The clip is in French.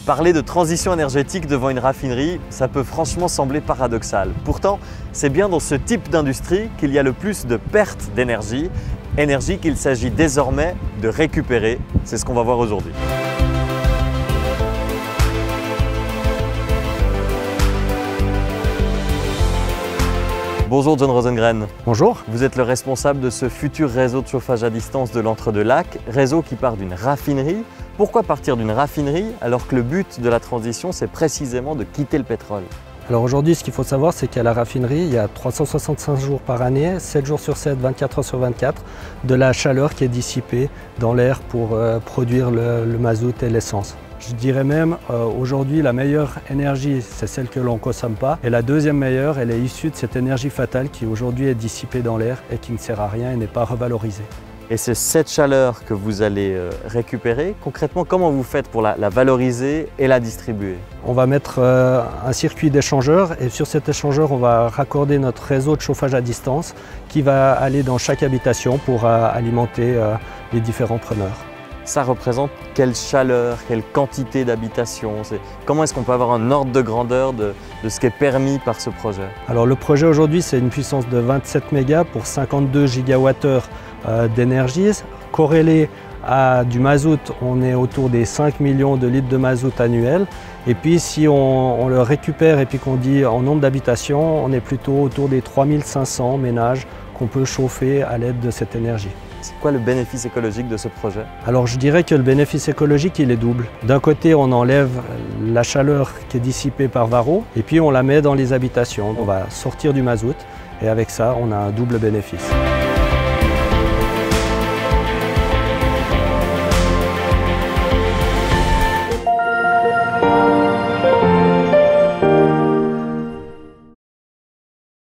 Parler de transition énergétique devant une raffinerie, ça peut franchement sembler paradoxal. Pourtant, c'est bien dans ce type d'industrie qu'il y a le plus de pertes d'énergie, énergie qu'il s'agit désormais de récupérer. C'est ce qu'on va voir aujourd'hui. Bonjour John Rosengren. Bonjour. Vous êtes le responsable de ce futur réseau de chauffage à distance de l'Entre-deux-Lacs, réseau qui part d'une raffinerie. Pourquoi partir d'une raffinerie alors que le but de la transition, c'est précisément de quitter le pétrole? Alors aujourd'hui, ce qu'il faut savoir, c'est qu'à la raffinerie, il y a 365 jours par année, 7 jours sur 7, 24 heures sur 24, de la chaleur qui est dissipée dans l'air pour produire le mazout et l'essence. Je dirais même, aujourd'hui, la meilleure énergie, c'est celle que l'on ne consomme pas. Et la deuxième meilleure, elle est issue de cette énergie fatale qui aujourd'hui est dissipée dans l'air et qui ne sert à rien et n'est pas revalorisée. Et c'est cette chaleur que vous allez récupérer. Concrètement, comment vous faites pour la valoriser et la distribuer? On va mettre un circuit d'échangeur et sur cet échangeur, on va raccorder notre réseau de chauffage à distance qui va aller dans chaque habitation pour alimenter les différents preneurs. Ça représente quelle chaleur, quelle quantité d'habitation? Comment est-ce qu'on peut avoir un ordre de grandeur de ce qui est permis par ce projet? Alors le projet aujourd'hui, c'est une puissance de 27 mégas pour 52 gigawattheures d'énergie. Corrélé à du mazout, on est autour des 5 millions de litres de mazout annuel. Et puis si on le récupère et puis qu'on dit en nombre d'habitations, on est plutôt autour des 3500 ménages qu'on peut chauffer à l'aide de cette énergie. C'est quoi le bénéfice écologique de ce projet? Alors je dirais que le bénéfice écologique, il est double. D'un côté, on enlève la chaleur qui est dissipée par Varro et puis on la met dans les habitations. On va sortir du mazout et avec ça, on a un double bénéfice.